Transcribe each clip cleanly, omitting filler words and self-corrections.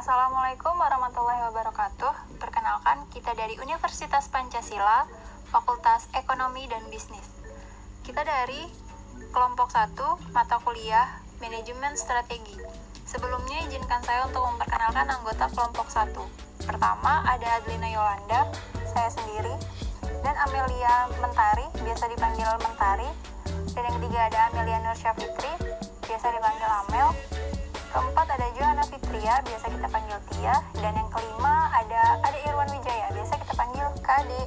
Assalamualaikum warahmatullahi wabarakatuh. Perkenalkan, kita dari Universitas Pancasila, Fakultas Ekonomi dan Bisnis. Kita dari kelompok 1, mata kuliah Manajemen Strategi. Sebelumnya izinkan saya untuk memperkenalkan anggota kelompok 1. Pertama, ada Adlina Yolanda, saya sendiri, dan Amelia Mentari, biasa dipanggil Mentari. Dan yang ketiga ada Amelia Nur Syafitri, biasa dipanggil Amel. Keempat ada Johanna Fitria, biasa kita panggil Tia. Dan yang kelima ada Irwan Wijaya, biasa kita panggil Kade.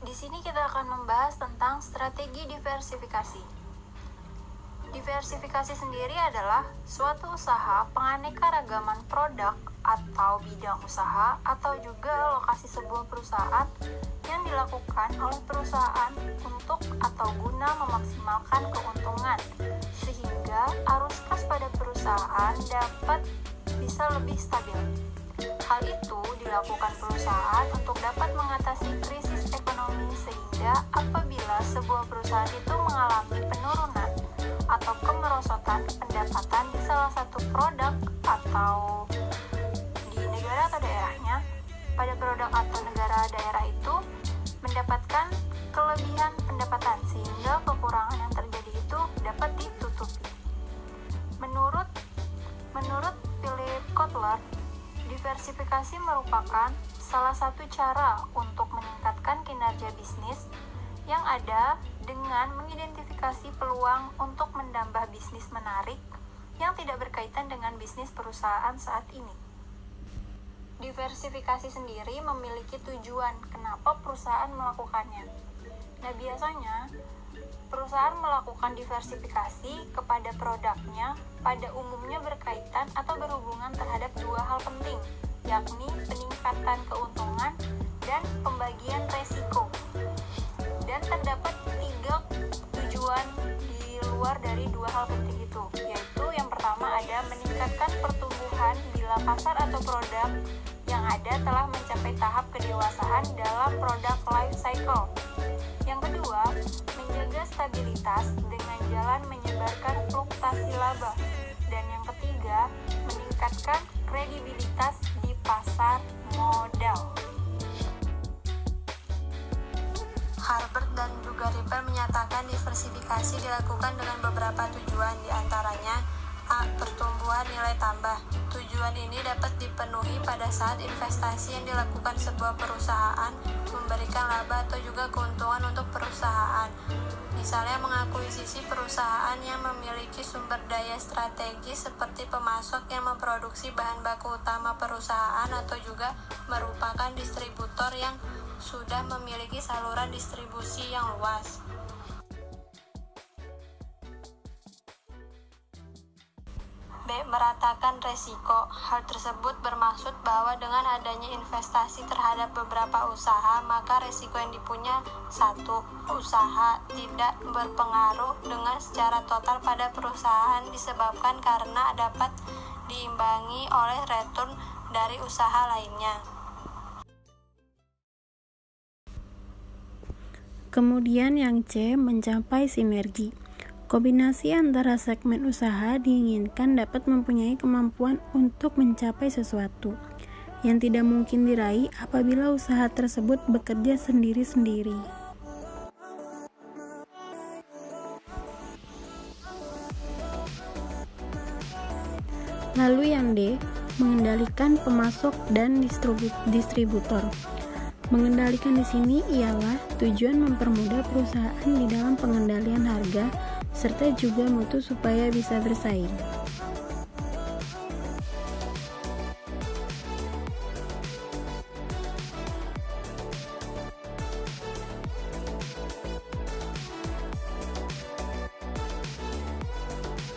Di sini kita akan membahas tentang strategi diversifikasi. Diversifikasi sendiri adalah suatu usaha penganeka-ragaman produk atau bidang usaha atau juga lokasi sebuah perusahaan yang dilakukan oleh perusahaan untuk atau guna memaksimalkan keuntungan sehingga arus kas pada perusahaan dapat bisa lebih stabil. Hal itu dilakukan perusahaan untuk dapat mengatasi krisis ekonomi sehingga apabila sebuah perusahaan itu mengalami penurunan atau kemerosotan pendapatan di salah satu produk atau di negara atau daerahnya, pada produk atau negara daerah itu mendapatkan kelebihan pendapatan sehingga kekurangan yang terjadi itu dapat ditutupi. Menurut Philip Kotler, diversifikasi merupakan salah satu cara untuk meningkatkan kinerja bisnis yang ada dengan mengidentifikasi peluang untuk menambah bisnis menarik yang tidak berkaitan dengan bisnis perusahaan saat ini. Diversifikasi sendiri memiliki tujuan kenapa perusahaan melakukannya. Nah, biasanya perusahaan melakukan diversifikasi kepada produknya pada umumnya berkaitan atau berhubungan terhadap dua hal penting, yakni peningkatan keuntungan dan pembagian resiko. Dan terdapat 3 tujuan di luar dari dua hal penting itu, yaitu yang pertama ada meningkatkan pertumbuhan bila pasar atau produk yang ada telah mencapai tahap kedewasaan dalam produk life cycle. Yang kedua, menjaga stabilitas dengan jalan menyebarkan fluktuasi laba. Dan yang ketiga, meningkatkan kredibilitas di pasar modal. Harbert dan juga Ripper menyatakan diversifikasi dilakukan dengan beberapa tujuan, diantaranya A. Pertumbuhan nilai tambah. Tujuan ini dapat dipenuhi pada saat investasi yang dilakukan sebuah perusahaan memberikan laba atau juga keuntungan untuk perusahaan. Misalnya mengakuisisi perusahaan yang memiliki sumber daya strategis seperti pemasok yang memproduksi bahan baku utama perusahaan atau juga merupakan distributor yang sudah memiliki saluran distribusi yang luas. B. Meratakan resiko. Hal tersebut bermaksud bahwa dengan adanya investasi terhadap beberapa usaha, maka resiko yang dipunya satu usaha tidak berpengaruh dengan secara total pada perusahaan disebabkan karena dapat diimbangi oleh return dari usaha lainnya. Kemudian yang C, mencapai sinergi. Kombinasi antara segmen usaha diinginkan dapat mempunyai kemampuan untuk mencapai sesuatu yang tidak mungkin diraih apabila usaha tersebut bekerja sendiri-sendiri. Lalu yang D, mengendalikan pemasok dan distributor. Mengendalikan di sini ialah tujuan mempermudah perusahaan di dalam pengendalian harga serta juga mutu supaya bisa bersaing.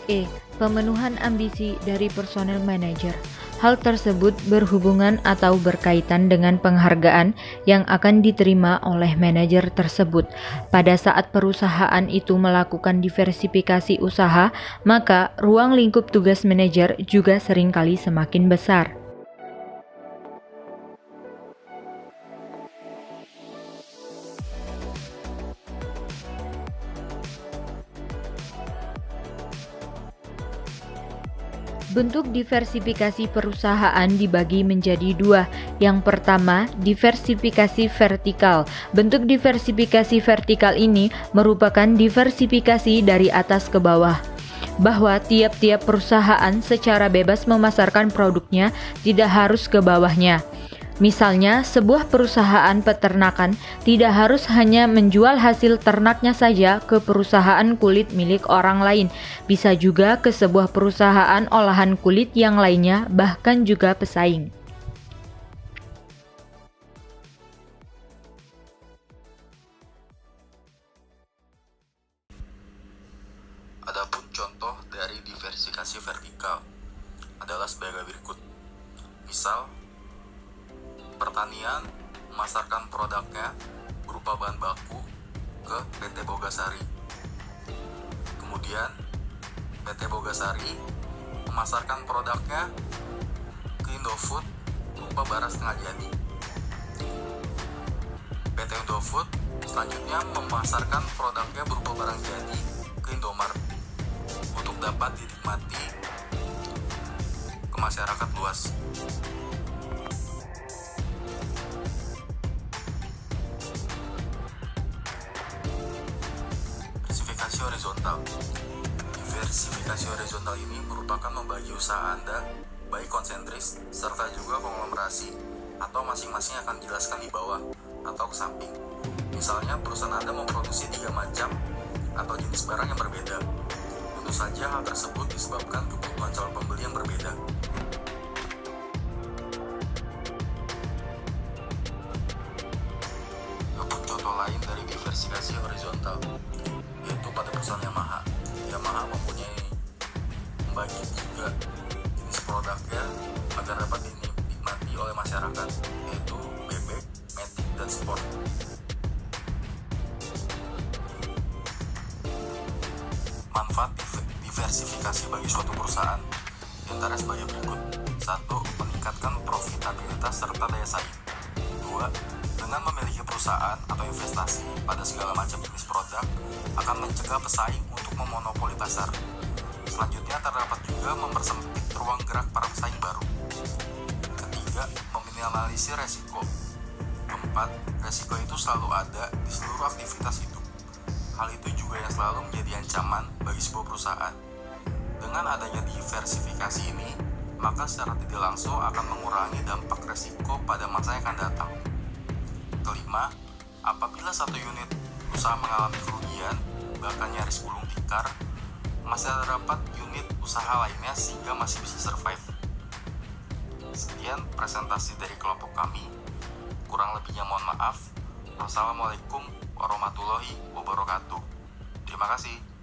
E. Pemenuhan ambisi dari personel manajer. Hal tersebut berhubungan atau berkaitan dengan penghargaan yang akan diterima oleh manajer tersebut. Pada saat perusahaan itu melakukan diversifikasi usaha, maka ruang lingkup tugas manajer juga seringkali semakin besar. Bentuk diversifikasi perusahaan dibagi menjadi dua. Yang pertama, diversifikasi vertikal. Bentuk diversifikasi vertikal ini merupakan diversifikasi dari atas ke bawah, bahwa tiap-tiap perusahaan secara bebas memasarkan produknya, tidak harus ke bawahnya. Misalnya, sebuah perusahaan peternakan tidak harus hanya menjual hasil ternaknya saja ke perusahaan kulit milik orang lain, bisa juga ke sebuah perusahaan olahan kulit yang lainnya, bahkan juga pesaing. Adapun contoh dari diversifikasi vertikal adalah sebagai berikut. Misal, pertanian memasarkan produknya berupa bahan baku ke PT Bogasari. Kemudian PT Bogasari memasarkan produknya ke Indofood berupa beras setengah jadi. PT Indofood selanjutnya memasarkan produknya berupa barang jadi ke Indomart untuk dapat dinikmati ke masyarakat luas. Diversifikasi horizontal. Diversifikasi horizontal ini merupakan membagi usaha Anda baik konsentris serta juga konglomerasi, atau masing-masing akan dijelaskan di bawah atau ke samping. Misalnya perusahaan Anda memproduksi 3 macam atau jenis barang yang berbeda. Tentu saja hal tersebut disebabkan kebutuhan calon pembeli yang berbeda. Contoh lain dari diversifikasi horizontal yaitu pada perusahaan Yamaha. Yamaha membagi juga jenis produknya agar dapat dinikmati oleh masyarakat, yaitu bebek, matic, dan sport. Manfaat diversifikasi bagi suatu perusahaan diantara sebagai berikut. 1. Meningkatkan profitabilitas serta daya saing. 2. Dengan memiliki perusahaan atau investasi pada segala macam jenis produk akan mencegah pesaing untuk memonopoli pasar. Selanjutnya terdapat juga mempersempit ruang gerak para pesaing baru. Ketiga, meminimalisir resiko. 4. Resiko itu selalu ada di seluruh aktivitas hidup. Hal itu juga yang selalu menjadi ancaman bagi sebuah perusahaan. Dengan adanya diversifikasi ini, maka secara tidak langsung akan mengurangi dampak resiko pada masa yang akan datang. Kelima, apabila satu unit usaha mengalami kerugian, bahkan nyaris gulung tikar, masih terdapat unit usaha lainnya sehingga masih bisa survive. Sekian presentasi dari kelompok kami. Kurang lebihnya mohon maaf. Wassalamualaikum warahmatullahi wabarakatuh. Terima kasih.